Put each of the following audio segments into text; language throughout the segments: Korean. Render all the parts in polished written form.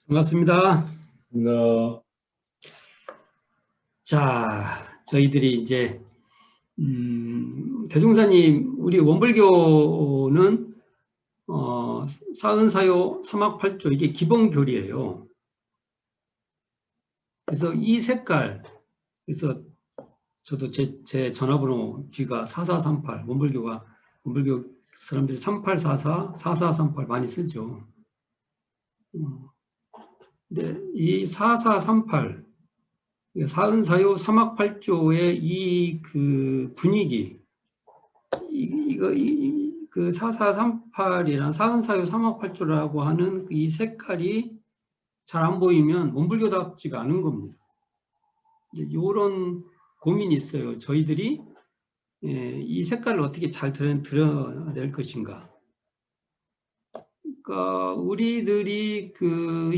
반갑습니다. 나 자, 저희들이 이제 대종사님, 우리 원불교는 사은사요 삼학팔조 이게 기본교리예요. 그래서 이 색깔, 그래서 저도 제 전화번호 G가 4438, 원불교 사람들이 3844, 4438 많이 쓰죠. 근데 이 4438 사은사요 삼학팔조의 이 그 분위기, 그 4438이랑 사은사요 삼학팔조라고 하는 이 색깔이 잘 안 보이면 원불교답지가 않은 겁니다. 이런 고민이 있어요. 저희들이 이 색깔을 어떻게 잘 드러낼 것인가. 그러니까 우리들이 그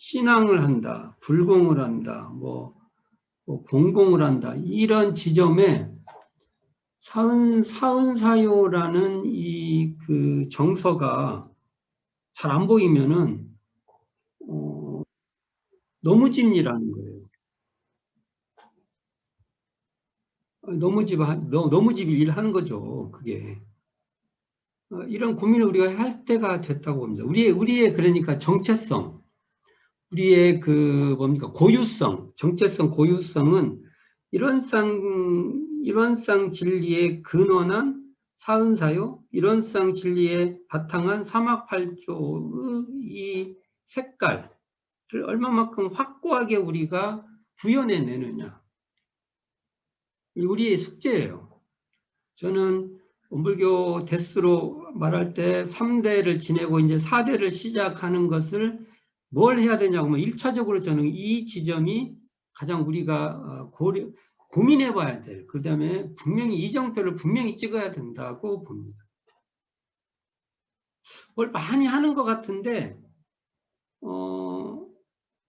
신앙을 한다, 불공을 한다, 뭐 공공을 한다, 이런 지점에 사은사요라는 이 그 정서가 잘 안 보이면은 너무집이라는 거예요. 너무집 일하는 거죠. 그게 이런 고민을 우리가 할 때가 됐다고 봅니다. 우리의 그러니까 정체성, 우리의 그 뭡니까 고유성, 정체성, 고유성은 일원상 진리의 근원한 사은사요, 일원상 진리에 바탕한 삼학팔조의 이 색깔을 얼마만큼 확고하게 우리가 구현해내느냐. 우리의 숙제예요. 저는 원불교 대수로 말할 때 3대를 지내고 이제 4대를 시작하는 것을 뭘 해야 되냐고 하면 1차적으로 저는 이 지점이 가장 우리가 고민해 봐야 될, 그 다음에 분명히 이정표를 분명히 찍어야 된다고 봅니다. 뭘 많이 하는 것 같은데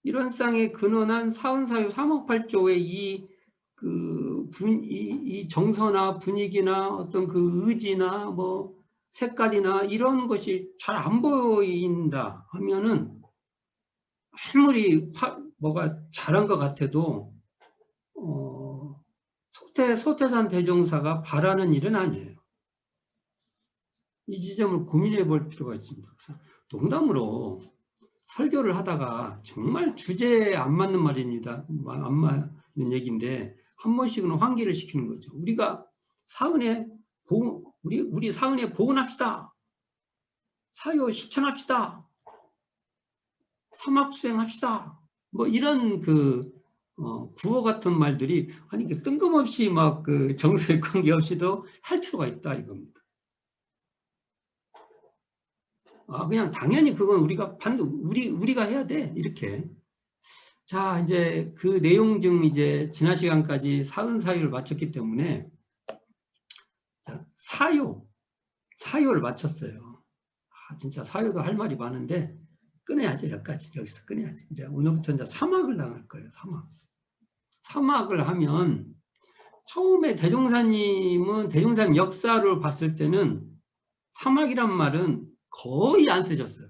이런 쌍의 근원한 사은사요 삼학팔조의 이 정서나 분위기나 어떤 그 의지나 뭐 색깔이나 이런 것이 잘 안 보인다 하면은 아무리 뭐가 잘한 것 같아도 소태산 대종사가 바라는 일은 아니에요. 이 지점을 고민해 볼 필요가 있습니다. 농담으로 설교를 하다가 정말 주제에 안 맞는 말입니다. 안 맞는 얘기인데 한 번씩은 환기를 시키는 거죠. 우리가 우리 사은에 복원합시다. 사요 실천합시다. 삼학수행합시다. 뭐 이런 구호 같은 말들이 아니 뜬금없이 막 그 정서에 관계없이도 할 필요가 있다 이겁니다. 그냥 당연히 그건 우리가 우리가 해야 돼 이렇게. 자, 이제 그 내용 중 이제 지난 시간까지 사은사유를 마쳤기 때문에 자, 사유를 마쳤어요. 진짜 사유도 할 말이 많은데 끊어야죠. 여기서 끊어야죠. 이제 오늘부터 이제 사막을 나갈 거예요. 사막을 하면 처음에 대종사님 역사를 봤을 때는 사막이란 말은 거의 안 쓰셨어요.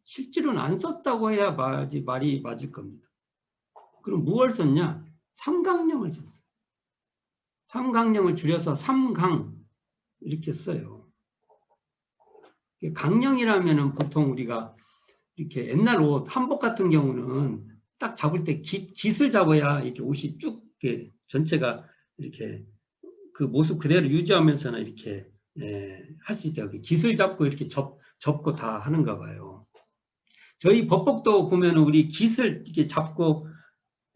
실제로는 안 썼다고 해야 말이 맞을 겁니다. 그럼 무엇을 썼냐? 삼강령을 썼어요. 삼강령을 줄여서 삼강 이렇게 써요. 강령이라면은 보통 우리가 이렇게 옛날 옷, 한복 같은 경우는 딱 잡을 때 깃을 잡아야 이렇게 옷이 쭉 이렇게 전체가 이렇게 그 모습 그대로 유지하면서는 이렇게 할 수 있대요. 깃을 잡고 이렇게 접고 다 하는가 봐요. 저희 법복도 보면 우리 깃을 이렇게 잡고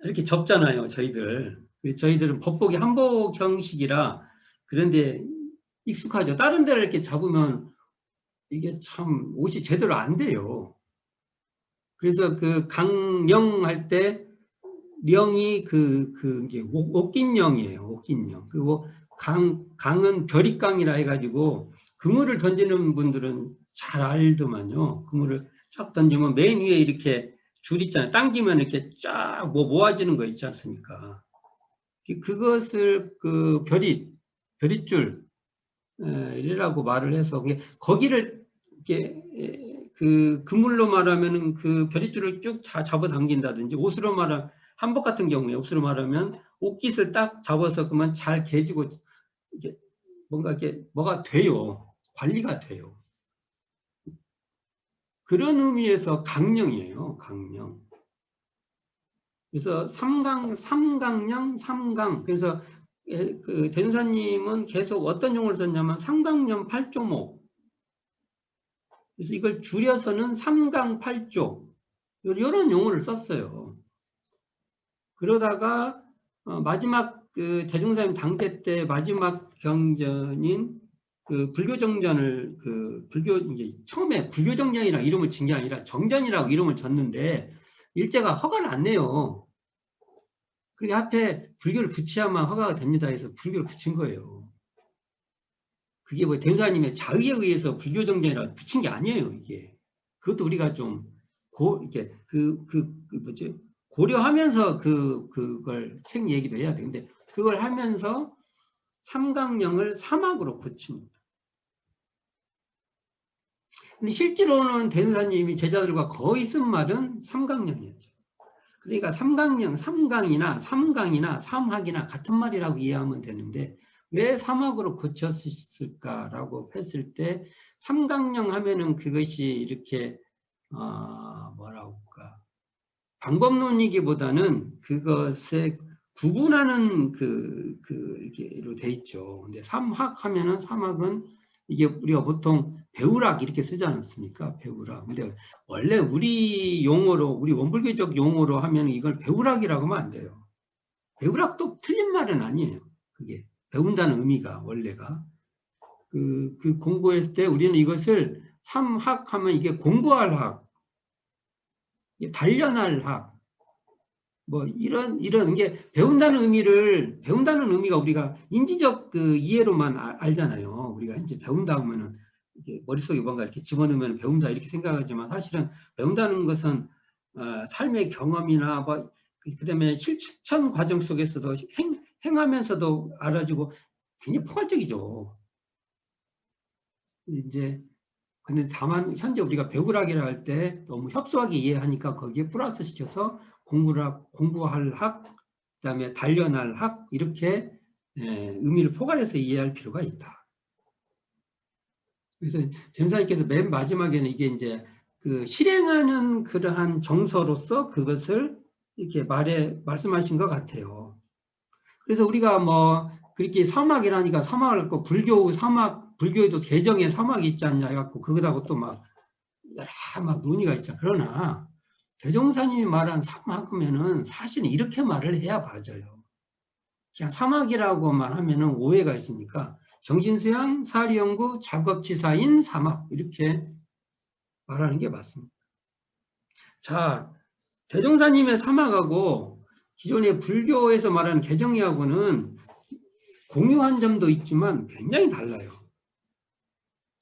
이렇게 접잖아요. 저희들은 법복이 한복 형식이라 그런데 익숙하죠. 다른 데를 이렇게 잡으면 이게 참 옷이 제대로 안 돼요. 그래서 그 강령 할 때 령이 이게 옥긴령이에요. 옥긴령. 그리고 강은 별입강이라 해가지고 그물을 던지는 분들은 잘 알더만요. 그물을 쫙 던지면 맨 위에 이렇게 줄 있잖아요. 당기면 이렇게 쫙 모아지는 거 있지 않습니까? 그것을 그 별입줄 이라고 말을 해서 거기를 이렇게 그 그물로 말하면은 그 별이줄을 쭉 잡아당긴다든지, 옷으로 말하면 한복 같은 경우에 옷으로 말하면 옷깃을 딱 잡아서 그만 잘 개지고 이게 뭔가 이게 뭐가 돼요. 관리가 돼요. 그런 의미에서 강령이에요. 강령. 그래서 삼강령, 삼강. 그래서 그 대준사님은 계속 어떤 용어를 썼냐면 삼강령 8조목. 그래서 이걸 줄여서는 삼강 8조. 이런 용어를 썼어요. 그러다가 마지막 그 대종사님 당대 때 마지막 경전인 그 불교정전을 불교 이제 처음에 불교정전이라고 이름을 진 게 아니라 정전이라고 이름을 졌는데 일제가 허가를 안 내요. 그게 앞에 불교를 붙여야만 허가가 됩니다 해서 불교를 붙인 거예요. 그게 뭐 대우사님의 자의에 의해서 불교정전이라고 붙인 게 아니에요, 이게. 그것도 우리가 좀 이렇게 뭐지? 고려하면서 그걸 책 얘기도 해야 되는데 그걸 하면서 삼강령을 사막으로 고칩니다. 근데 실제로는 대우사님이 제자들과 거의 쓴 말은 삼강령이었죠. 그러니까 삼강령, 삼강이나 삼강이나 삼학이나 같은 말이라고 이해하면 되는데 왜 삼학으로 고쳤을까라고 했을 때 삼강령 하면은 그것이 이렇게 뭐라고 할까 방법론이기보다는 그것에 구분하는 이렇게로 돼 있죠. 근데 삼학 하면은 삼학은 이게 우리가 보통 배우락 이렇게 쓰지 않습니까? 배우락. 근데 원래 우리 용어로, 우리 원불교적 용어로 하면 이걸 배우락이라고 하면 안 돼요. 배우락도 틀린 말은 아니에요. 그게 배운다는 의미가 원래가. 그 공부했을 때 우리는 이것을 삼학 하면 이게 공부할 학, 단련할 학, 뭐 이런 게 배운다는 의미가 우리가 인지적 그 이해로만 알잖아요. 우리가 이제 배운다 하면은 이게 머릿속에 뭔가 이렇게 집어넣으면 배운다 이렇게 생각하지만 사실은 배운다는 것은 삶의 경험이나 뭐 그다음에 실천 과정 속에서도 행하면서도 알아지고 굉장히 포괄적이죠. 이제 근데 다만 현재 우리가 배우락이라 할 때 너무 협소하게 이해하니까 거기에 플러스 시켜서 공부할 학, 그다음에 단련할 학 이렇게 의미를 포괄해서 이해할 필요가 있다. 그래서 전사님께서 맨 마지막에는 이게 이제 그 실행하는 그러한 정서로서 그것을 이렇게 말씀하신 것 같아요. 그래서 우리가 뭐 그렇게 사막이라니까 사막을 갖고 불교 사막, 불교에도 개정의 사막이 있지 않냐 해갖고 그거하고 또 막 여러 막 논의가 있죠. 그러나 대종사님이 말한 사막이면은 사실은 이렇게 말을 해야 맞아요. 그냥 사막이라고만 하면은 오해가 있으니까 정신수양, 사리연구, 작업지사인 사막 이렇게 말하는 게 맞습니다. 자, 대종사님의 사막하고 기존의 불교에서 말하는 개정이하고는 공유한 점도 있지만 굉장히 달라요.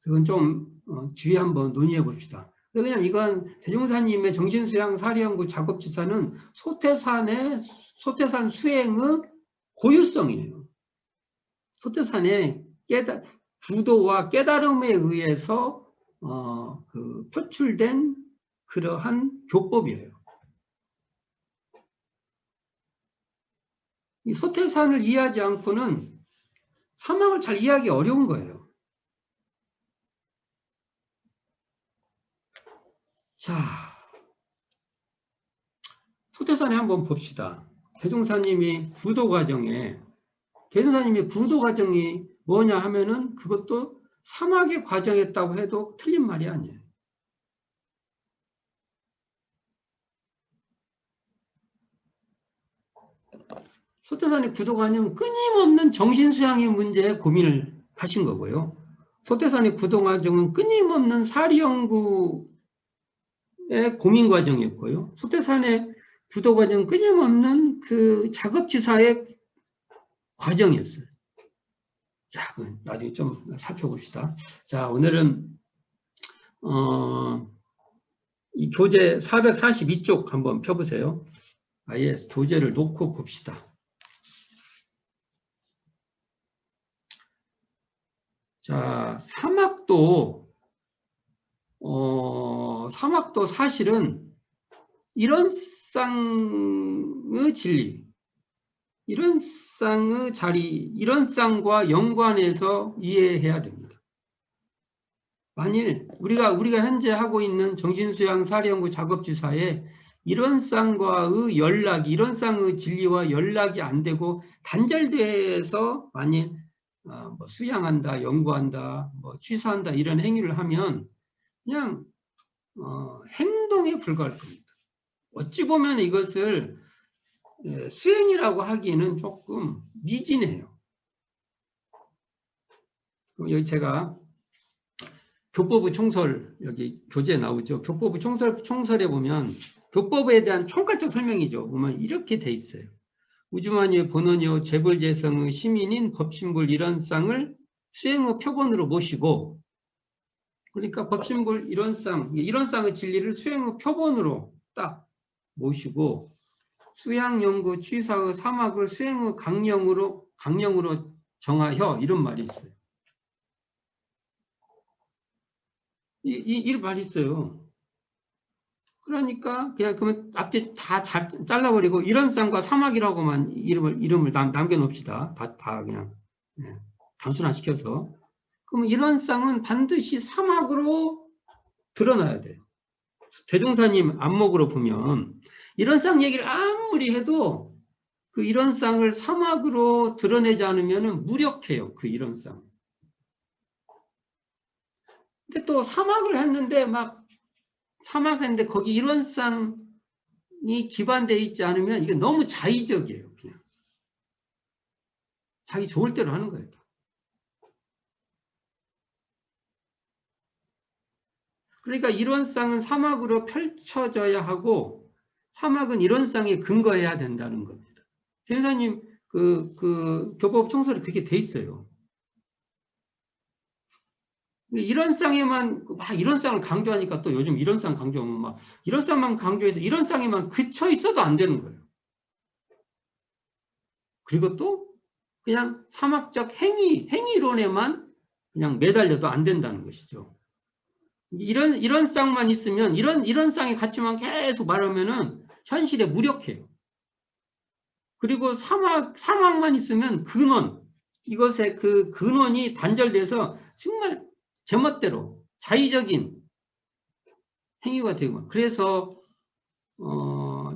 그건 좀 주의 한번 논의해 봅시다. 왜냐면 이건 대종사님의 정신수양 사리연구 작업지사는 소태산 수행의 고유성이에요. 소태산의 구도와 깨달음에 의해서 표출된 그러한 교법이에요. 이 소태산을 이해하지 않고는 사막을 잘 이해하기 어려운 거예요. 자, 소태산에 한번 봅시다. 대종사님이 구도 과정이 뭐냐 하면은 그것도 사막의 과정이었다고 해도 틀린 말이 아니에요. 소태산의 구도 과정은 끊임없는 정신수양의 문제에 고민을 하신 거고요. 소태산의 구도 과정은 끊임없는 사리연구의 고민 과정이었고요. 소태산의 구도 과정은 끊임없는 그 작업지사의 과정이었어요. 자, 나중에 좀 살펴봅시다. 자, 오늘은 이 교재 442쪽 한번 펴보세요. 아예 교재를 놓고 봅시다. 자, 사막도 사막도 사실은 이런 쌍의 진리, 이런 쌍의 자리, 이런 쌍과 연관해서 이해해야 됩니다. 만일 우리가 현재 하고 있는 정신수양 사례연구 작업지사에 이런 쌍과의 연락이, 이런 쌍의 진리와 연락이 안 되고 단절돼서 만일 뭐 수양한다, 연구한다, 뭐 취사한다 이런 행위를 하면 그냥 행동에 불과할 겁니다. 어찌 보면 이것을 수행이라고 하기에는 조금 미진해요. 여기 제가 교법의 총설, 여기 교재에 나오죠. 교법의 총설에 보면 교법에 대한 총괄적 설명이죠. 보면 이렇게 돼 있어요. 우주만유의 본원이요 재벌재성의 시민인 법신불 이런쌍을 수행의 표본으로 모시고, 그러니까 법신불 이런쌍의 진리를 수행의 표본으로 딱 모시고 수양연구 취사의 사막을 수행의 강령으로 정하여, 이런 말이 있어요. 이 말이 있어요. 그러니까 그냥 그러면 앞뒤 다 잘라버리고 이런 쌍과 사막이라고만 이름을 남겨놓읍시다. 다 그냥 단순화시켜서. 그러면 이런 쌍은 반드시 사막으로 드러나야 돼요. 대종사님 안목으로 보면 이런 쌍 얘기를 아무리 해도 그 이런 쌍을 사막으로 드러내지 않으면 무력해요. 그 이런 쌍. 근데 또 사막을 했는데 사막했는데 거기 이런 쌍이 기반되어 있지 않으면 이게 너무 자의적이에요. 그냥 자기 좋을 대로 하는 거예요. 그러니까 이런 쌍은 사막으로 펼쳐져야 하고 사막은 이런 쌍에 근거해야 된다는 겁니다. 대사님 그 교법 총설에 그게 돼 있어요. 이런 쌍에만 이런 쌍을 강조하니까 또 요즘 이런 쌍 강조하면 이런 쌍만 강조해서 이런 쌍에만 그쳐 있어도 안 되는 거예요. 그리고 또 그냥 사막적 행위론에만 그냥 매달려도 안 된다는 것이죠. 이런 쌍만 있으면 이런 쌍의 가치만 계속 말하면은 현실에 무력해요. 그리고 사막만 있으면 이것의 그 근원이 단절돼서 정말 제멋대로 자의적인 행위가 되고, 그래서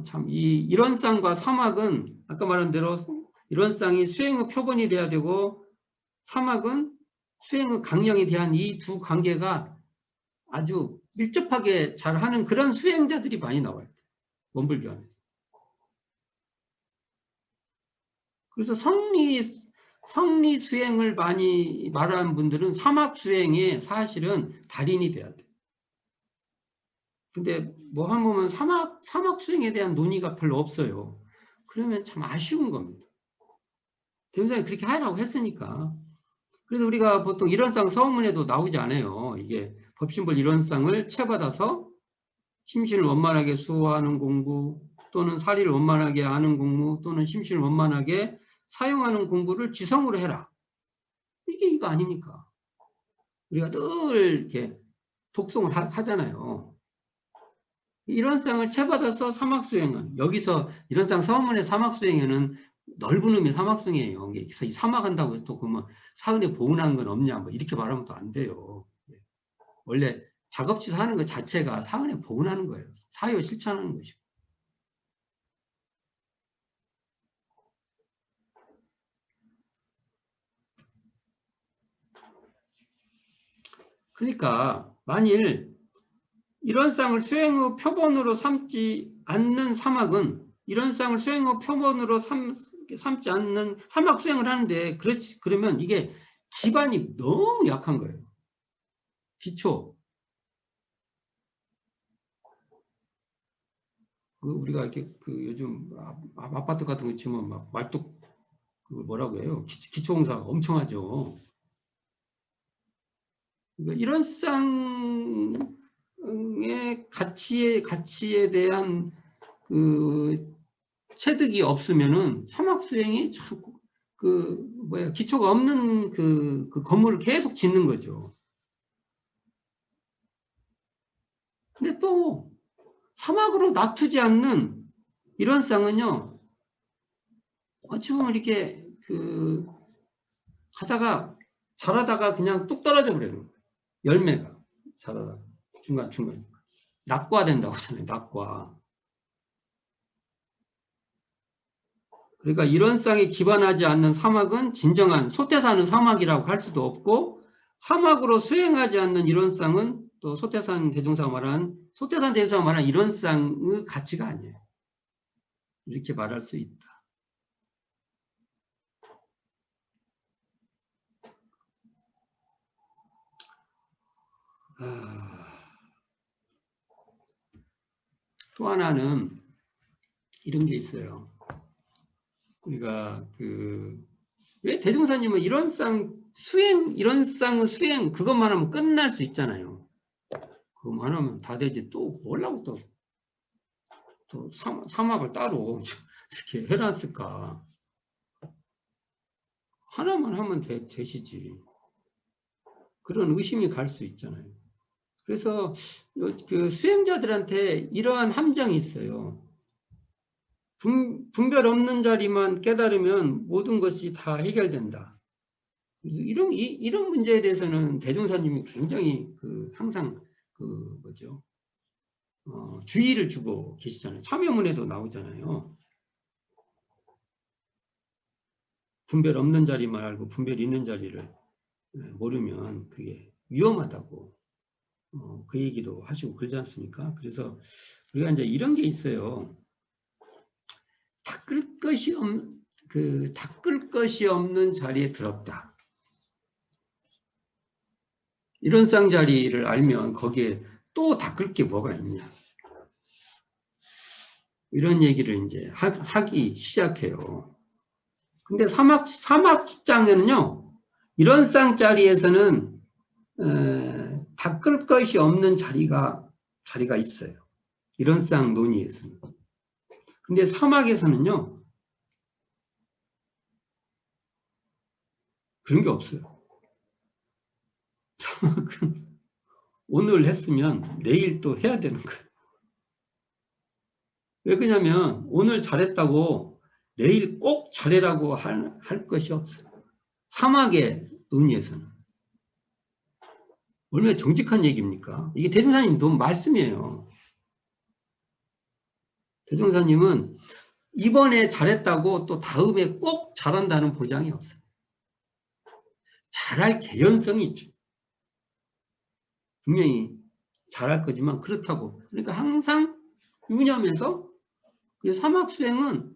참 이런 쌍과 사막은 아까 말한 대로 이런 쌍이 수행의 표본이 돼야 되고 사막은 수행의 강령에 대한 이 두 관계가 아주 밀접하게 잘하는 그런 수행자들이 많이 나와요. 원불교안에서. 그래서 성리 수행을 많이 말하는 분들은 사막 수행에 사실은 달인이 돼야 돼요. 근데 뭐 한 번은 사막 수행에 대한 논의가 별로 없어요. 그러면 참 아쉬운 겁니다. 대무사님 그렇게 하라고 했으니까. 그래서 우리가 보통 이런쌍 서문에도 나오지 않아요. 이게 법신불 이런쌍을 채받아서 심신을 원만하게 수호하는 공부, 또는 사리를 원만하게 아는 공부, 또는 심신을 원만하게 사용하는 공부를 지성으로 해라. 이거 아닙니까? 우리가 늘 이렇게 독송을 하잖아요. 이런 쌍을 채받아서 사막수행은, 여기서 이런 쌍 서문의 사막수행에는 넓은 의미의 사막수행이에요. 이 사막한다고 해서 또 그러면 사은에 보은한 건 없냐, 뭐 이렇게 말하면 또 안 돼요. 원래 작업지사 하는 것 자체가 사은에 보은하는 거예요. 사유 실천하는 것이고. 그러니까 만일 이런 쌍을 수행의 표본으로 삼지 않는 사막은, 이런 쌍을 수행의 표본으로 삼지 않는 사막 수행을 하는데, 그러면 이게 기반이 너무 약한 거예요. 기초. 우리가 이렇게 요즘 아파트 같은 거 지면 말뚝 뭐라고 해요? 기초공사 엄청 하죠. 그러니까 이런 쌍의 가치에 대한 체득이 없으면은 사막 수행이 참 기초가 없는 그 건물을 계속 짓는 거죠. 근데 또 사막으로 놔두지 않는 이런 쌍은요, 어찌 보면 이렇게 가다가 자라다가 그냥 뚝 떨어져 버리는 거예요. 열매가 자라다가 중간중간 낙과된다고 하잖아요. 낙과. 그러니까 이런 쌍이 기반하지 않는 사막은 진정한 소태 사는 사막이라고 할 수도 없고, 사막으로 수행하지 않는 이런 쌍은 또 소태산 대종사가 말하는 이런 쌍의 가치가 아니에요. 이렇게 말할 수 있다. 또 하나는 이런 게 있어요. 우리가 왜 대종사님은 이런 쌍 수행 그것만 하면 끝날 수 있잖아요. 그것만 하면 다 되지 또 뭐라고 또 사막을 따로 이렇게 해놨을까? 하나만 하면 되시지. 그런 의심이 갈 수 있잖아요. 그래서 수행자들한테 이러한 함정이 있어요. 분별 없는 자리만 깨달으면 모든 것이 다 해결된다. 이런 문제에 대해서는 대종사님이 굉장히 항상 주의를 주고 계시잖아요. 참여문에도 나오잖아요. 분별 없는 자리만 알고 분별 있는 자리를 모르면 그게 위험하다고 그 얘기도 하시고 그러지 않습니까? 그래서 우리가 이제 이런 게 있어요. 닦을 것이 없는 자리에 들었다. 이런 쌍자리를 알면 거기에 또 닦을 게 뭐가 있냐. 이런 얘기를 이제 하기 시작해요. 근데 사막장에는요, 이런 쌍자리에서는 닦을 것이 없는 자리가 있어요. 이런 쌍 논의에서는. 근데 사막에서는요, 그런 게 없어요. 사막은 오늘 했으면 내일 또 해야 되는 거예요. 왜 그러냐면 오늘 잘했다고 내일 꼭 잘해라고 할 것이 없어요. 사막의 논의에서는. 얼마나 정직한 얘기입니까? 이게 대종사님 너무 말씀이에요. 대종사님은 이번에 잘했다고 또 다음에 꼭 잘한다는 보장이 없어요. 잘할 개연성이 있죠. 분명히 잘할 거지만 그렇다고. 그러니까 항상 유념해서 사막수행은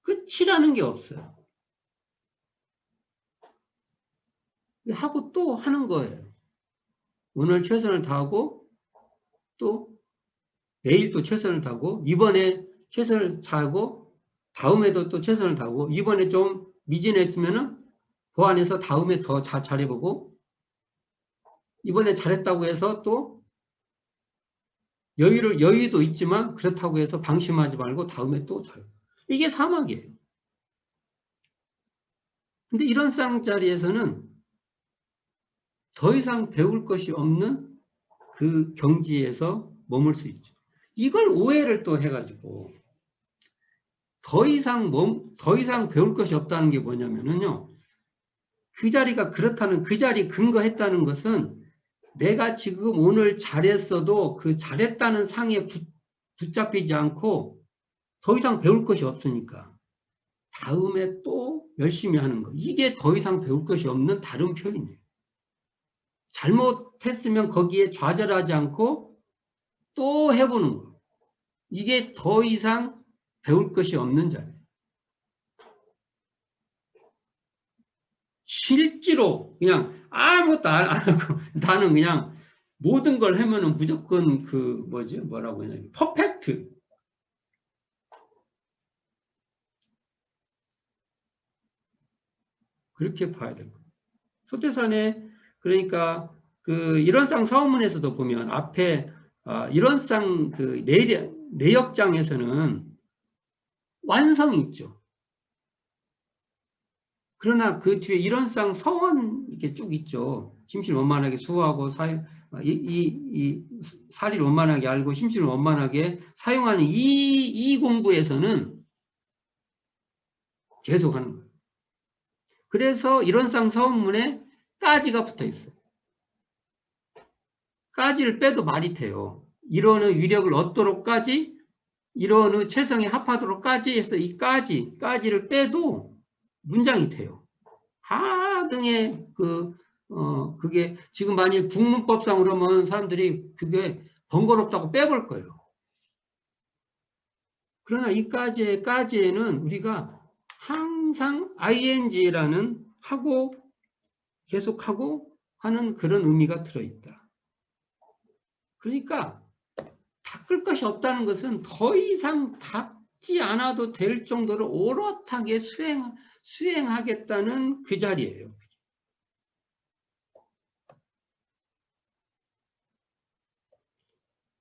끝이라는 게 없어요. 하고 또 하는 거예요. 오늘 최선을 다하고 또 내일 또 최선을 다하고 이번에 최선을 다하고 다음에도 또 최선을 다하고 이번에 좀 미진했으면은 보완해서 다음에 더 잘해보고 이번에 잘했다고 해서 또 여유도 있지만 그렇다고 해서 방심하지 말고 다음에 또 잘. 이게 사막이에요. 근데 이런 쌍자리에서는 더 이상 배울 것이 없는 그 경지에서 머물 수 있죠. 이걸 오해를 또 해가지고 더 이상 배울 것이 없다는 게 뭐냐면요. 그 자리가 그렇다는 그 자리 근거했다는 것은 내가 지금 오늘 잘했어도 그 잘했다는 상에 붙잡히지 않고 더 이상 배울 것이 없으니까 다음에 또 열심히 하는 거. 이게 더 이상 배울 것이 없는 다른 표현이에요. 잘못했으면 거기에 좌절하지 않고 또 해보는 거. 이게 더 이상 배울 것이 없는 자리예요. 실제로 그냥 아무것도 안 하고 나는 그냥 모든 걸 하면은 무조건 뭐라고 하냐, 퍼펙트. 그렇게 봐야 될 거예요. 소태산에 그러니까 이런 쌍 사원문에서도 보면 앞에 이런 쌍 내역장에서는 완성이 있죠. 그러나 그 뒤에 이런 쌍 서원 이렇게 쭉 있죠. 심실원만하게 수호하고 이 사리를 원만하게 알고 심신을 원만하게 사용하는 이 공부에서는 계속 하는 거예요. 그래서 이론상 서원문에 까지가 붙어 있어요. 까지를 빼도 말이 돼요. 이론의 위력을 얻도록까지, 이론의 최성에 합하도록까지 해서 이 까지를 빼도 문장이 돼요. 하등의 그게 지금 만약 국문법상 그러면 사람들이 그게 번거롭다고 빼볼 거예요. 그러나 이 까지에는 우리가 항상 ing라는 하고 계속하고 하는 그런 의미가 들어있다. 그러니까 닦을 것이 없다는 것은 더 이상 닦지 않아도 될 정도로 오롯하게 수행하겠다는 그 자리예요.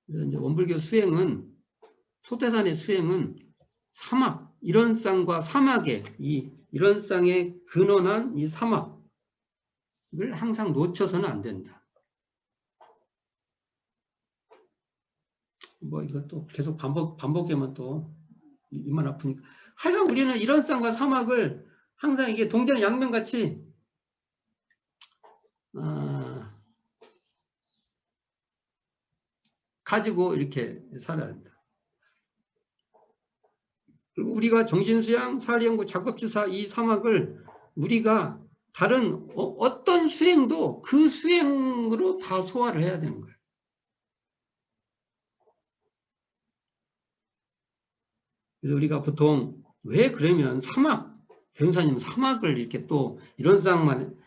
그래서 이제 원불교 수행은, 소태산의 수행은 사막, 이런쌍과 사막의 이런쌍에 근원한 이 사막을 항상 놓쳐서는 안 된다. 뭐 이것도 계속 반복하면 또 이만 아프니까. 하여간 우리는 이런쌍과 사막을 항상 이게 동전 양면같이 가지고 이렇게 살아야 한다. 그리고 우리가 정신수양, 사리연구, 작업주사 이 사막을 우리가 다른 어떤 수행도 그 수행으로 다 소화를 해야 되는 거예요. 그래서 우리가 보통 왜 그러면 변호사님 사막을 이렇게 또 이런 쌍만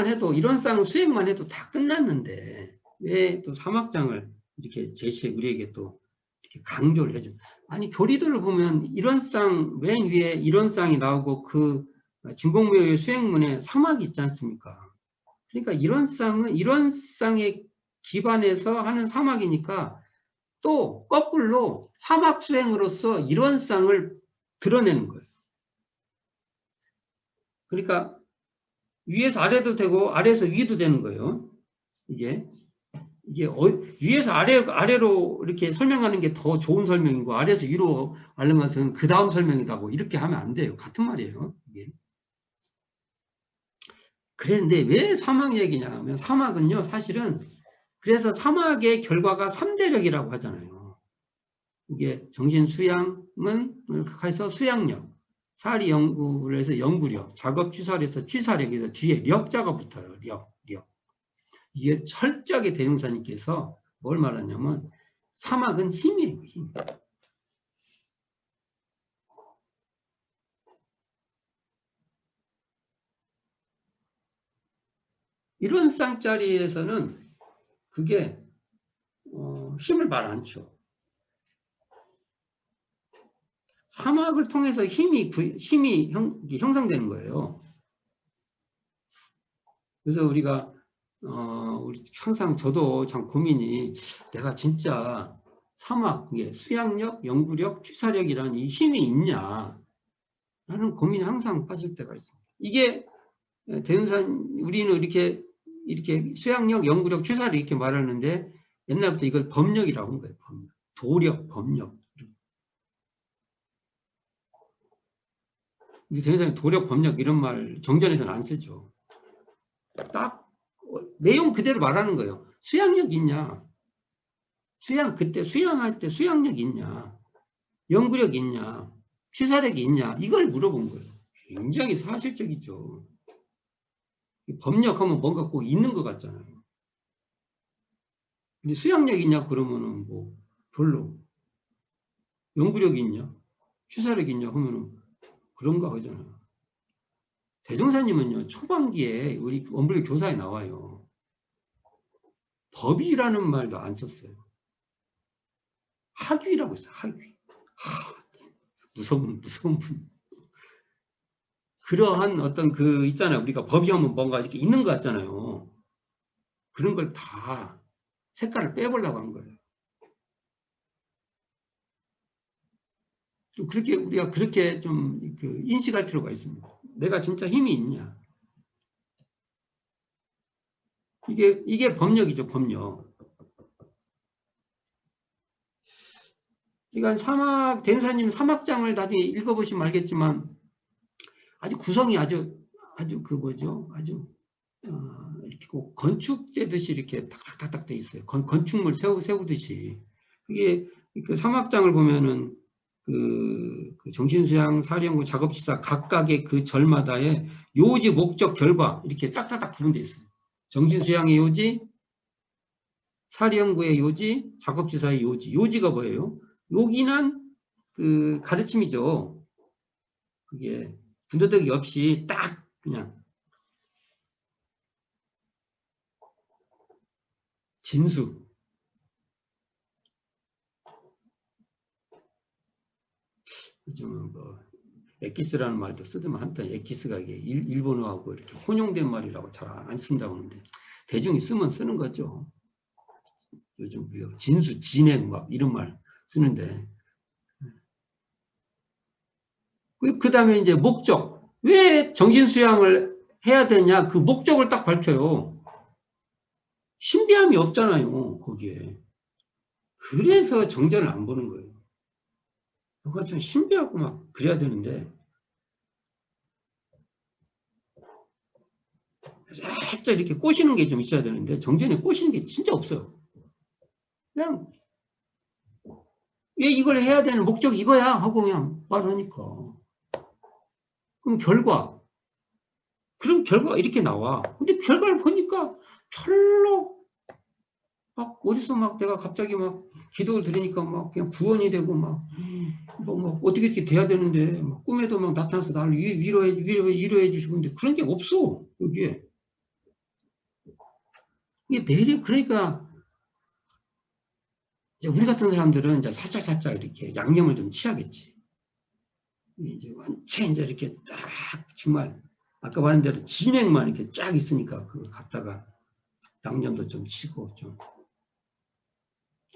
해도, 이런 쌍 수행만 해도 다 끝났는데 왜 또 사막장을 이렇게 우리에게 또 이렇게 강조를 해줘. 아니, 교리들을 보면 이런 쌍, 맨 위에 이런 쌍이 나오고 그 진공묘의 수행문에 사막이 있지 않습니까? 그러니까 이런 쌍에 기반해서 하는 사막이니까 또 거꾸로 사막 수행으로서 이런 쌍을 드러내는 거예요. 그러니까 위에서 아래도 되고 아래에서 위도 되는 거예요. 이게 위에서 아래로 이렇게 설명하는 게 더 좋은 설명이고 아래에서 위로 알는 것은 그 다음 설명이다고 이렇게 하면 안 돼요. 같은 말이에요. 이게. 그런데 왜 사막 얘기냐 하면 사막은요 사실은 그래서 사막의 결과가 3대력이라고 하잖아요. 이게 정신수양은 해서 수양력, 사리 연구를 해서 연구력, 작업 취사를 해서 취사력에서 뒤에 력자가 붙어요. 력. 이게 철저하게 대종사님께서 뭘 말하냐면 사막은 힘이에요. 힘. 이런 쌍짜리에서는 그게 힘을 말 안 줘. 사막을 통해서 힘이 형성되는 거예요. 그래서 우리가 우리 항상 저도 참 고민이 내가 진짜 사막, 수양력, 연구력, 취사력이라는 이 힘이 있냐 라는 고민이 항상 빠질 때가 있습니다. 이게 대운산 우리는 이렇게 수양력, 연구력, 취사력 이렇게 말하는데 옛날부터 이걸 법력이라고 한 거예요. 법력. 도력, 법력. 대운산이 도력, 법력 이런 말 정전에서는 안 쓰죠. 딱 내용 그대로 말하는 거예요. 수양력 있냐? 그때 수양할 때 수양력 있냐? 연구력 있냐? 취사력이 있냐? 이걸 물어본 거예요. 굉장히 사실적이죠. 법력하면 뭔가 꼭 있는 것 같잖아요. 근데 수양력 있냐? 그러면은 뭐 별로. 연구력 있냐? 취사력 있냐? 하면은 그런가 하잖아요. 대종사님은요, 초반기에 우리 원불교 교사에 나와요. 법이라는 말도 안 썼어요. 학위라고 했어요. 학위. 무서운 분. 그러한 어떤 있잖아요. 우리가 법이 하면 뭔가 이렇게 있는 것 같잖아요. 그런 걸 다 색깔을 빼보려고 한 거예요. 좀 우리가 그렇게 좀 인식할 필요가 있습니다. 내가 진짜 힘이 있냐. 이게 법력이죠, 법력. 그러니까 대무사님 사막장을 나중에 읽어보시면 알겠지만 아주 구성이 아주 그 뭐죠? 아주 이렇게 건축제듯이 이렇게 탁탁탁탁 돼 있어요. 건축물 세우듯이. 그게 그 사막장을 보면은 그 정신수양 사령부 작업지사 각각의 그 절마다의 요지, 목적, 결과 이렇게 딱딱딱 구분돼 있어요. 정신수양의 요지, 사령부의 요지, 작업지사의 요지. 요지가 뭐예요? 요긴한 그 가르침이죠. 그게 군더더기 없이 딱 그냥 진수. 요즘은 뭐 엑기스라는 말도 쓰더만 한때 엑기스가 이게 일본어하고 이렇게 혼용된 말이라고 잘 안 쓴다고 하는데 대중이 쓰면 쓰는 거죠. 요즘 진수, 진행 막 이런 말 쓰는데 그 다음에 이제 목적. 왜 정신수양을 해야 되냐? 그 목적을 딱 밝혀요. 신비함이 없잖아요, 거기에. 그래서 정전을 안 보는 거예요. 그거 좀 신비하고 막 그래야 되는데 살짝 이렇게 꼬시는 게 좀 있어야 되는데 정전에 꼬시는 게 진짜 없어요. 그냥 왜 이걸 해야 되는 목적이 이거야 하고 그냥 말하니까. 그럼 그럼 결과가 이렇게 나와. 근데 결과를 보니까 별로 막 어디서 막 내가 갑자기 막 기도를 드리니까 막 그냥 구원이 되고 막 어떻게 돼야 되는데 막 꿈에도 막 나타나서 나를 위로해 주시고 근데 그런 게 없어 여기에. 이게 매일 그러니까 이제 우리 같은 사람들은 이제 살짝 이렇게 양념을 좀 취하겠지. 이제 완전 이제 이렇게 딱 정말 아까 말한 대로 진행만 이렇게 쫙 있으니까 그걸 갖다가 양념도 좀 치고 좀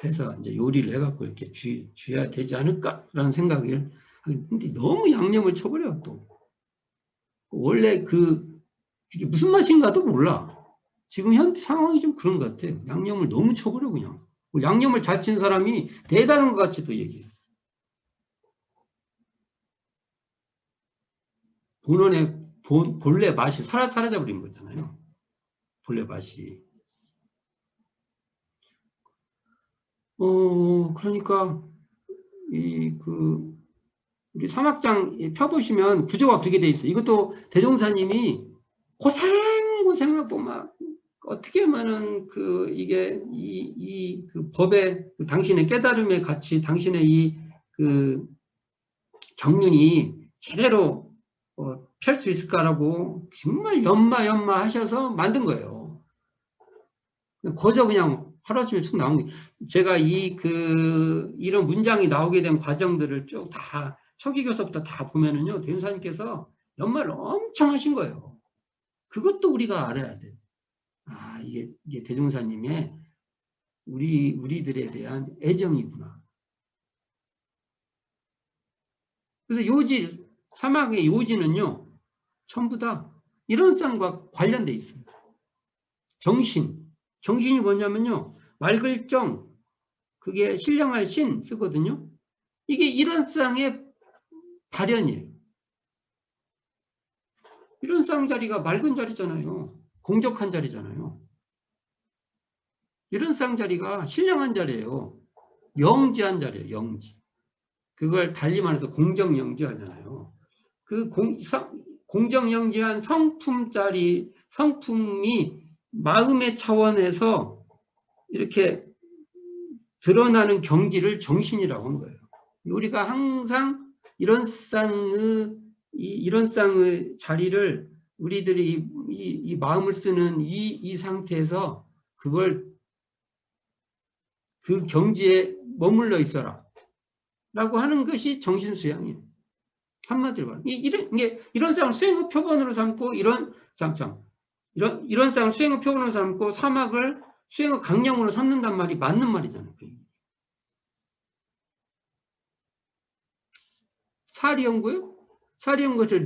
해서 이제 요리를 해갖고 이렇게 쥐어야 되지 않을까라는 생각을. 근데 너무 양념을 쳐버려 또. 원래 이게 무슨 맛인가도 몰라. 지금 현 상황이 좀 그런 것 같아요. 양념을 너무 쳐버려 그냥. 양념을 잘 친 사람이 대단한 것 같이 또 얘기해. 본원의 본래 맛이 사라져버린 거잖아요. 본래 맛이. 그러니까 우리 사막장 펴보시면 구조가 그렇게 돼 있어요. 이것도 대종사님이 고생하고 막 어떻게 하면은 이게 그 법의 당신의 깨달음의 가치, 당신의 경륜이 제대로 펼 수 있을까라고 정말 연마 하셔서 만든 거예요. 거저 그냥 하루아침에 툭 나온 게 제가 이런 문장이 나오게 된 과정들을 쭉 다 초기교서부터 다 보면은요, 대운사님께서 연마를 엄청 하신 거예요. 그것도 우리가 알아야 돼. 이게 대종사님의 우리들에 대한 애정이구나. 그래서 사막의 요지는요, 전부 다 이런 쌍과 관련돼 있어요. 정신이 뭐냐면요, 말글정, 그게 신령할 신 쓰거든요. 이게 이런 쌍의 발현이에요. 이런 쌍 자리가 맑은 자리잖아요. 공적한 자리잖아요. 이런 쌍 자리가 신령한 자리예요. 영지한 자리예요. 영지. 그걸 달리 말해서 공정영지 하잖아요. 공정영지한 성품이 마음의 차원에서 이렇게 드러나는 경지를 정신이라고 하는 거예요. 우리가 항상 이런 쌍의 자리를 우리들이 이 마음을 쓰는 이 상태에서 그걸 그 경지에 머물러 있어라 라고 하는 것이 정신수양이에요. 한마디로 말하면 이런 쌍을 수행의 표본으로 삼고 이런 쌍을 수행의 표본으로 삼고 사막을 수행의 강령으로 삼는단 말이 맞는 말이잖아요. 사리연구요? 사리연구에서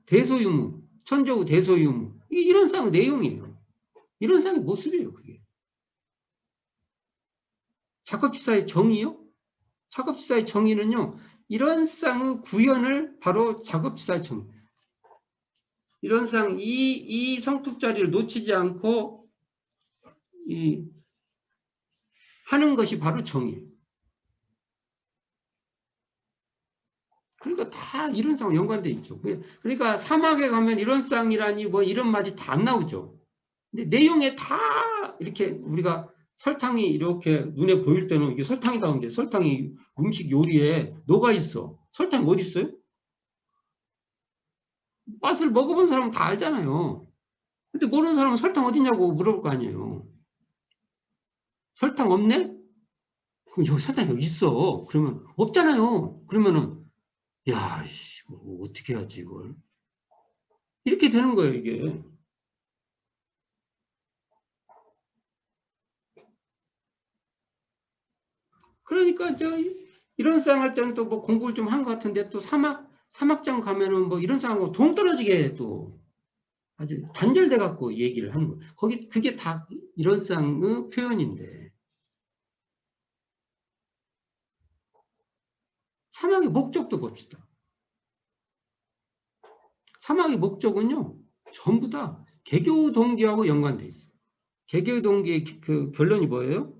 대소유무, 천조구 대소유무 이런 쌍의 내용이에요. 이런 쌍의 모습이에요, 그게. 작업지사의 정의요? 작업지사의 정의는요, 이런 쌍의 구현을 바로 작업지사의 정의. 이런 쌍, 이 성품자리를 놓치지 않고, 하는 것이 바로 정의예요. 그러니까 다 이런 쌍 연관돼 있죠. 그러니까 사막에 가면 이런 쌍이라니 뭐 이런 말이 다 안 나오죠. 근데 내용에 다 이렇게 우리가 설탕이 이렇게 눈에 보일 때는 이게 설탕이다운데 설탕이 음식 요리에 녹아 있어. 설탕이 어디 있어요? 맛을 먹어본 사람은 다 알잖아요. 근데 모르는 사람은 설탕 어디냐고 물어볼 거 아니에요. 설탕 없네? 그럼 여기 설탕 여기 있어. 그러면 없잖아요. 그러면은 야, 뭐 어떻게 하지 이걸? 이렇게 되는 거예요, 이게. 그러니까 이런 쌍 할 때는 또 뭐 공부를 좀 한 것 같은데 또 사막장 가면은 뭐 이런 쌍하고 동 떨어지게 또 아주 단절돼 갖고 얘기를 하는 거예요. 그게 다 이런 쌍의 표현인데 사막의 목적도 봅시다. 사막의 목적은요 전부 다 개교 동기하고 연관돼 있어요. 개교 동기의 그 결론이 뭐예요?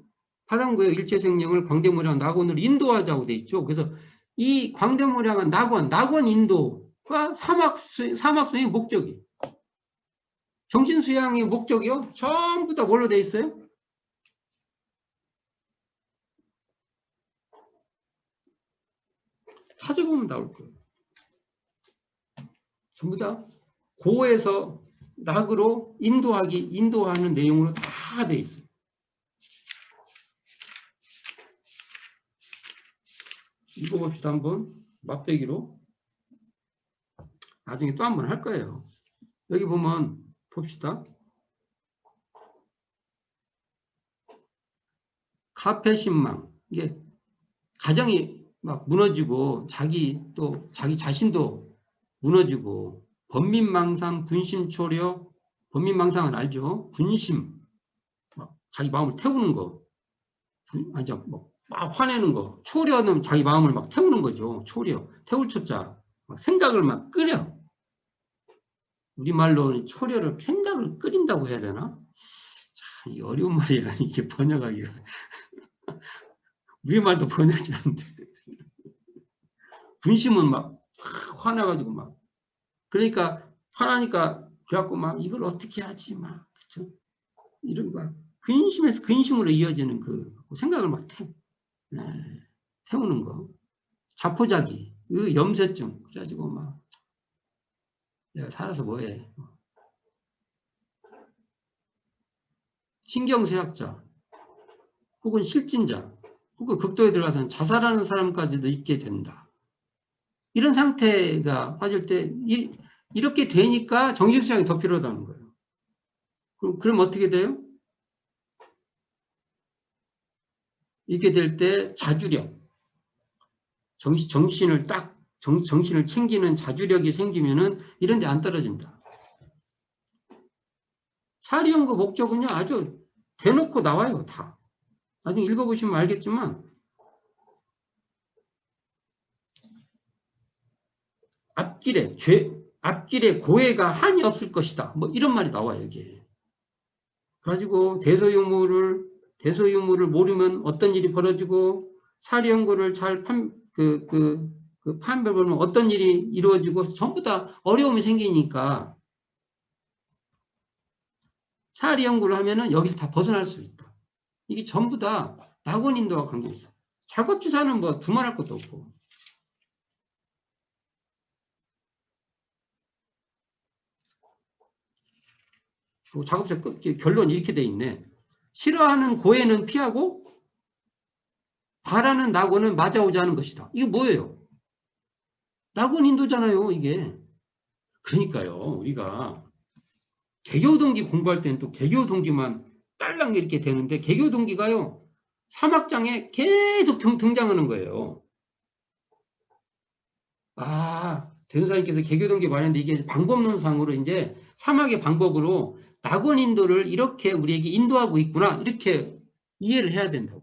파랑구의 일체생명을 광대무량 낙원으로 인도하자고 돼 있죠. 그래서 이 광대무량한 낙원 인도가 사막수의 목적이에요. 정신수양의 목적이요? 전부 다 뭘로 돼 있어요? 찾아보면 나올 거예요. 전부 다 고에서 낙으로 인도하는 내용으로 다 돼 있어요. 읽어봅시다, 한번. 맛배기로. 나중에 또 한번 할 거예요. 여기 보면, 봅시다. 카페신망. 이게 가정이 막 무너지고, 자기 자신도 무너지고, 번민망상, 분심초려, 번민망상은 알죠? 분심. 자기 마음을 태우는 거. 아니죠. 막 화내는 거. 초려는 자기 마음을 막 태우는 거죠. 초려. 태울 초자. 생각을 막 끓여. 우리말로 초려를 생각을 끓인다고 해야 되나? 참 어려운 말이야. 이게 번역하기가. 우리말도 번역이 안 돼. 분심은 막 화나가지고 막. 그러니까 화나니까 그래갖고 막 이걸 어떻게 하지 막. 그쵸? 이런 거. 근심에서 근심으로 이어지는 그 생각을 막 태우는 거. 자포자기. 그 염세증. 그래가지고 막 내가 살아서 뭐해. 신경쇠약자, 혹은 실진자, 혹은 극도에 들어가서는 자살하는 사람까지도 있게 된다. 이런 상태가 빠질 때 이렇게 되니까 정신수양이 더 필요하다는 거예요. 그럼 어떻게 돼요? 이렇게 될 때 자주력, 정신을 챙기는 자주력이 생기면은 이런 데 안 떨어진다. 사리연구 목적은요, 아주 대놓고 나와요, 다. 나중에 읽어보시면 알겠지만, 앞길에 고해가 한이 없을 것이다. 뭐 이런 말이 나와요, 여기에. 가지고 대소유무를 모르면 어떤 일이 벌어지고, 사리연구를 잘 판별하면 어떤 일이 이루어지고, 전부 다 어려움이 생기니까, 사리연구를 하면은 여기서 다 벗어날 수 있다. 이게 전부 다 낙원인도와 관계 있어. 작업주사는 뭐 두말할 것도 없고. 작업주사 결론 이렇게 돼 있네. 싫어하는 고해는 피하고 바라는 낙원은 맞아오자 하는 것이다. 이거 뭐예요? 낙원인도잖아요, 이게. 그러니까요, 우리가 개교동기 공부할 때는 또 개교동기만 딸랑 이렇게 되는데, 개교동기가요, 사막장에 계속 등장하는 거예요. 아, 대도사님께서 개교동기 말했는데 이게 방법론상으로 이제 사막의 방법으로 낙원 인도를 이렇게 우리에게 인도하고 있구나. 이렇게 이해를 해야 된다고.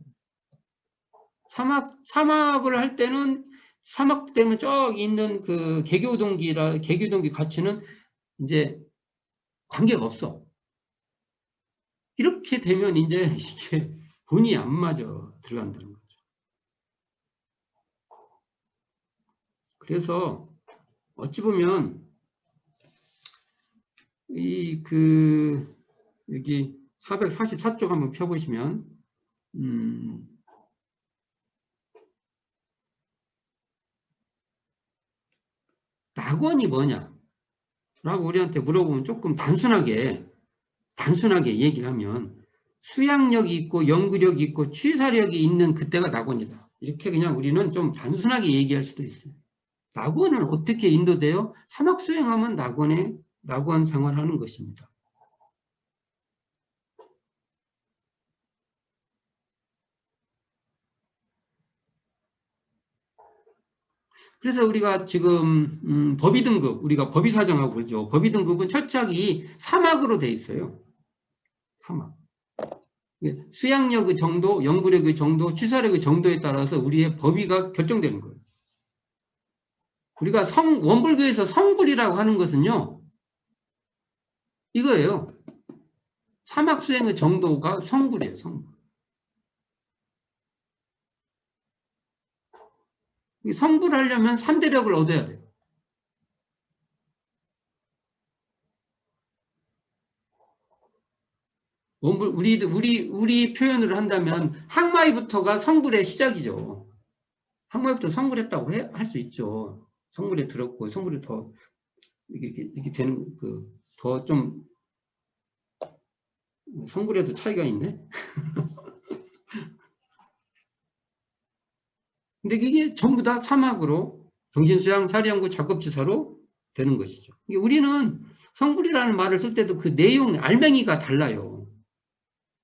사막을 할 때는 사막 때문에 저기 있는 그 개교동기 가치는 이제 관계가 없어. 이렇게 되면 이제 이게 본이 안 맞아 들어간다는 거죠. 그래서 어찌 보면 여기 444쪽 한번 펴보시면 낙원이 뭐냐? 라고 우리한테 물어보면 조금 단순하게 얘기를 하면 수양력이 있고 연구력이 있고 취사력이 있는 그때가 낙원이다. 이렇게 그냥 우리는 좀 단순하게 얘기할 수도 있어요. 낙원은 어떻게 인도돼요? 사막 수행하면 낙원 생활하는 것입니다. 그래서 우리가 지금 법의 등급, 우리가 법의 사정하고 그러죠. 법의 등급은 철저하게 사막으로 돼 있어요. 사막. 수양력의 정도, 연구력의 정도, 취사력의 정도에 따라서 우리의 법위가 결정되는 거예요. 우리가 원불교에서 성불이라고 하는 것은요, 이거예요. 사막 수행의 정도가 성불이에요, 성불. 성불하려면 3대력을 얻어야 돼요. 원불, 우리 표현을 한다면 항마이부터가 성불의 시작이죠. 항마이부터 성불했다고 할 수 있죠. 성불에 들었고, 성불이 더, 이렇게 되는, 더 좀, 성불에도 차이가 있네? 근데 이게 전부 다 사막으로, 정신수양, 사리연구, 작업주사로 되는 것이죠. 우리는 성불이라는 말을 쓸 때도 그 내용, 알맹이가 달라요.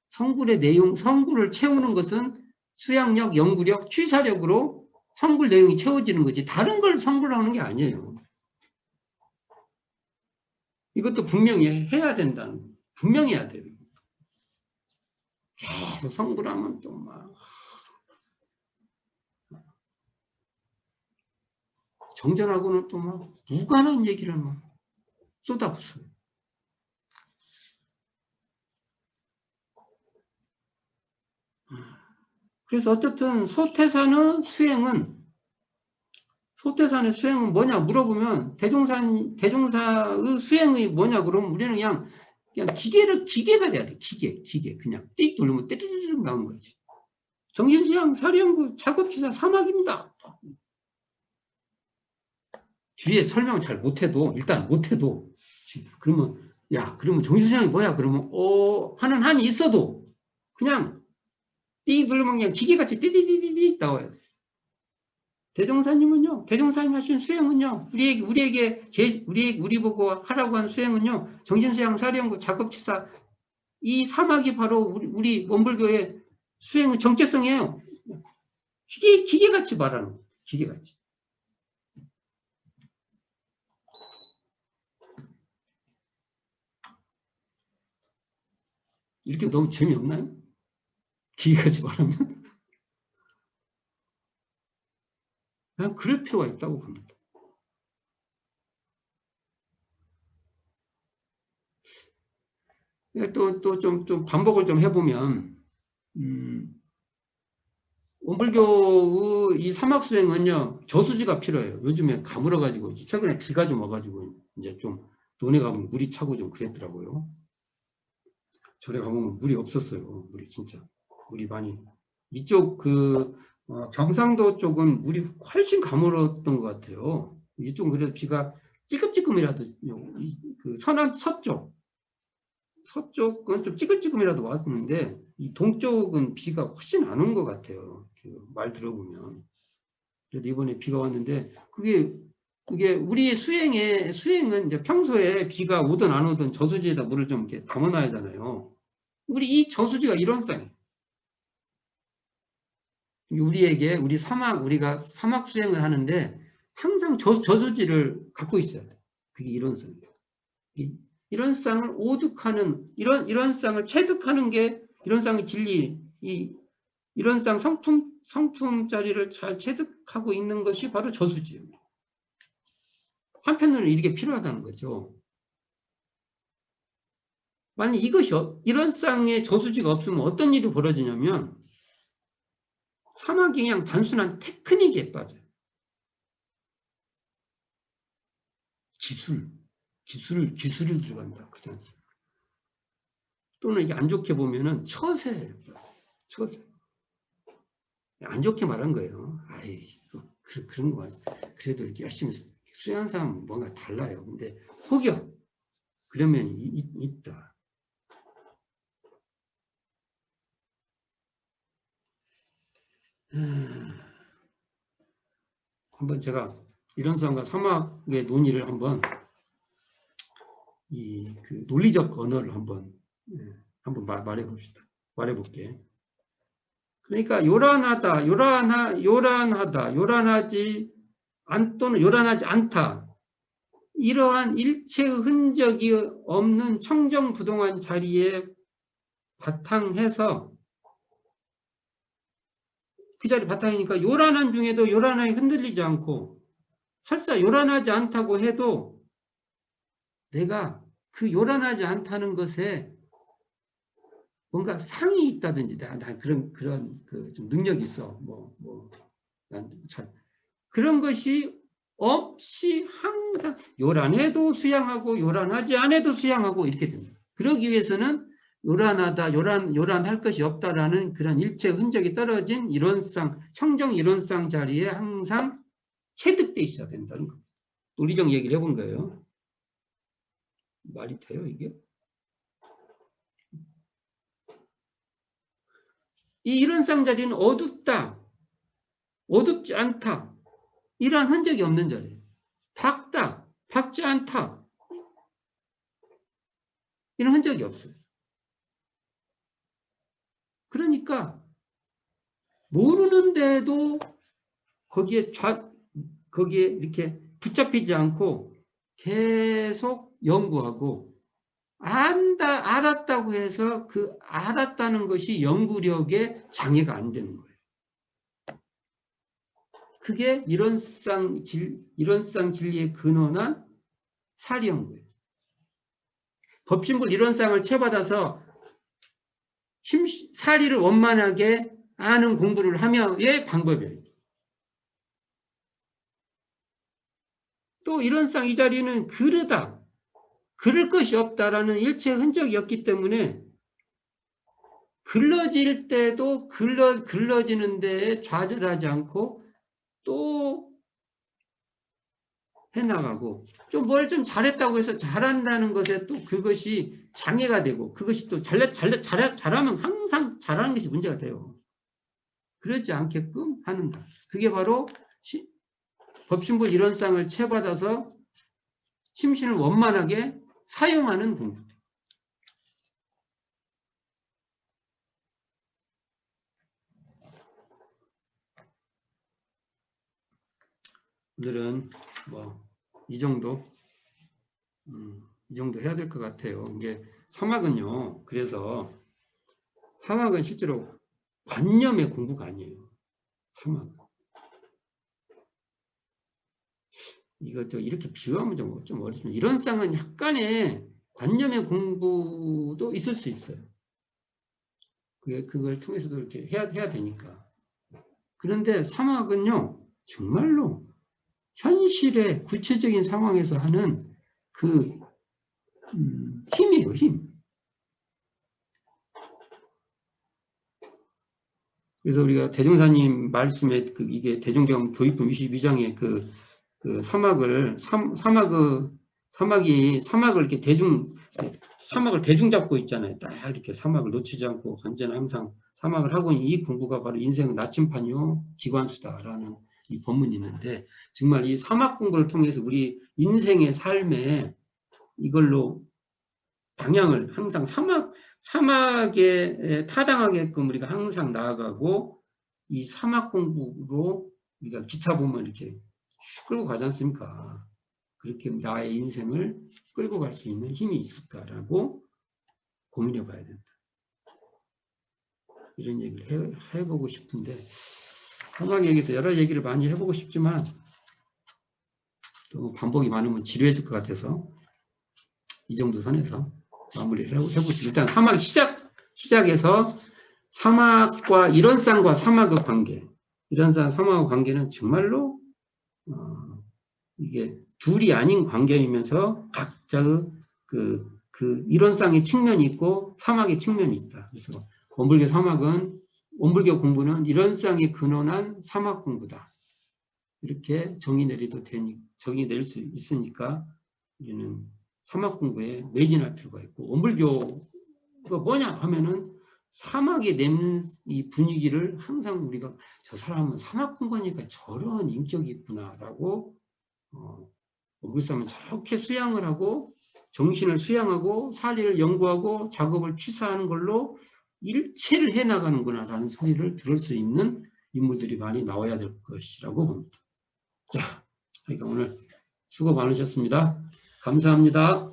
성불의 내용, 성불을 채우는 것은 수양력, 연구력, 취사력으로 성불 내용이 채워지는 거지. 다른 걸 성불하는 게 아니에요. 이것도 분명히 해야 된다는, 분명히 해야 돼요. 계속 성불하면 또 막, 정전하고는 또 막, 무관한 얘기를 막 쏟아부어요. 그래서 어쨌든 소태산의 수행은 뭐냐 물어보면 대종사의 수행이 뭐냐 그러면 우리는 그냥 기계가 돼야 돼. 기계 그냥 띡 누르면 띠르르르 나오는 거지. 정신수양, 사리연구, 작업치사, 사막입니다. 뒤에 설명 잘 못해도 일단 못해도 그러면 정신수양이 뭐야 그러면 하는 한이 있어도 그냥 띠 누르면 그냥 기계같이 띠디디디디 나와요. 대종사님 하신 수행은요, 우리 보고 하라고 한 수행은요, 정신수양, 사리연구, 작업치사, 이 사막이 바로 우리 원불교의 수행의 정체성이에요. 기계같이 말하는 거예요. 기계같이. 이렇게 너무 재미없나요? 기계같이 말하면? 그냥 그럴 필요가 있다고 봅니다. 또 좀 반복을 좀 해보면, 원불교의 이 사막수행은요, 저수지가 필요해요. 요즘에 가물어가지고, 최근에 비가 좀 와가지고, 이제 좀, 논에 가면 물이 차고 좀 그랬더라고요. 절에 가보면 물이 없었어요. 물이 많이. 이쪽 경상도 쪽은 물이 훨씬 가물었던 것 같아요. 이쪽은 그래도 비가 찌끔찌끔이라도, 서쪽은 좀 찌끔찌끔이라도 왔었는데, 이 동쪽은 비가 훨씬 안 온 것 같아요. 말 들어보면. 그래도 이번에 비가 왔는데, 그게 우리의 수행은 이제 평소에 비가 오든 안 오든 저수지에다 물을 좀 이렇게 담아놔야 하잖아요. 이 저수지가 이론상이에요. 우리가 사막 수행을 하는데 항상 저수지를 갖고 있어야 돼. 그게 이론상이에요. 이런 쌍을 오득하는 이런 쌍을 체득하는 게 이런 쌍의 진리 이런 쌍 성품짜리를 잘 체득하고 있는 것이 바로 저수지예요. 한편으로는 이게 필요하다는 거죠. 만약 이런 쌍의 저수지가 없으면 어떤 일이 벌어지냐면 사막이 그냥 단순한 테크닉에 빠져요. 기술이 들어간다. 그렇지 않습니까? 또는 이게 안 좋게 보면은 처세예요. 처세. 안 좋게 말한 거예요. 아이, 그런 거 맞아. 그래도 이렇게 열심히 수행하는 사람은 뭔가 달라요. 근데 혹여 그러면 있다. 한번 제가 이런 사람과 사막의 논의를 한번 그 논리적 언어를 한번 말해 봅시다. 말해 볼게. 그러니까 요란하다, 요란하지 또는 요란하지 않다. 이러한 일체의 흔적이 없는 청정부동한 자리에 바탕해서 그 자리 바탕이니까 요란한 중에도 요란하게 흔들리지 않고 설사 요란하지 않다고 해도 내가 그 요란하지 않다는 것에 뭔가 상이 있다든지 난 그런 좀 능력이 있어 난 잘 그런 것이 없이 항상 요란해도 수양하고 요란하지 않아도 수양하고 이렇게 됩니다. 그러기 위해서는 요란하다, 요란할 것이 없다라는 그런 일체 흔적이 떨어진 이론상, 청정 이론상 자리에 항상 체득돼 있어야 된다는 겁니다. 논리적 얘기를 해본 거예요. 말이 돼요, 이게? 이 이론상 자리는 어둡다, 어둡지 않다, 이러한 흔적이 없는 자리예요. 밝다, 밝지 않다, 이런 흔적이 없어요. 그러니까 모르는데도 거기에 이렇게 붙잡히지 않고 계속 연구하고 알았다고 해서 그 알았다는 것이 연구력에 장애가 안 되는 거예요. 그게 이론상 진리의 근원한 사리연구예요. 법신불 이론상을 채받아서 사리를 원만하게 아는 공부를 하며의 방법이에요. 또 이론상 이 자리는 그럴 것이 없다라는 일체 흔적이 없기 때문에 글러질 때도 글러지는 데에 좌절하지 않고 또 해나가고 좀 뭘 좀 잘했다고 해서 잘한다는 것에 또 그것이 장애가 되고 그것이 또 잘하면 항상 잘하는 것이 문제가 돼요. 그렇지 않게끔 하는다. 그게 바로 법신부 이론상을 채받아서 심신을 원만하게 사용하는 공부. 오늘은 이 정도 해야 될 것 같아요. 이게 사막은요. 그래서 사막은 실제로 관념의 공부가 아니에요. 사막. 이것도 이렇게 비유하면 좀 어렵지만 이런 쌍은 약간의 관념의 공부도 있을 수 있어요. 그걸 통해서도 이렇게 해야 되니까. 그런데 사막은요. 정말로 현실의 구체적인 상황에서 하는 그 힘이에요. 힘. 그래서 우리가 대종사님 말씀에 이게 대종경 교육품 22장에 사막을 이렇게 사막을 대중 잡고 있잖아요. 딱 이렇게 사막을 놓치지 않고 언제나 항상 사막을 하고 있는 이 공부가 바로 인생 나침판이요 기관수다라는 이 본문이 있는데 정말 이 사막 공부를 통해서 우리 인생의 삶에 이걸로 방향을 항상 사막에 타당하게끔 우리가 항상 나아가고 이 사막 공부로 우리가 기차 보면 이렇게 끌고 가지 않습니까? 그렇게 나의 인생을 끌고 갈 수 있는 힘이 있을까라고 고민해 봐야 된다. 이런 얘기를 해보고 싶은데, 사막 얘기에서 여러 얘기를 많이 해보고 싶지만, 또 반복이 많으면 지루해질 것 같아서, 이 정도 선에서 마무리를 해보시죠. 일단 사막 시작에서 사막과 이런쌍과 사막의 관계, 이런쌍 사막의 관계는 정말로 이게 둘이 아닌 관계이면서 각자의 그 이런쌍의 측면이 있고 사막의 측면이 있다. 그래서 원불교 공부는 이런쌍에 근원한 사막 공부다. 이렇게 정의 내릴 수 있으니까 우리는 사막 공부에 매진할 필요가 있고, 원불교가 뭐냐 하면은 사막에 내는 이 분위기를 항상 우리가 저 사람은 사막 공부하니까 저런 인격이 있구나라고 원불사는 저렇게 수양을 하고 정신을 수양하고 사리를 연구하고 작업을 취사하는 걸로 일체를 해나가는구나라는 소리를 들을 수 있는 인물들이 많이 나와야 될 것이라고 봅니다. 자, 그러니까 오늘 수고 많으셨습니다. 감사합니다.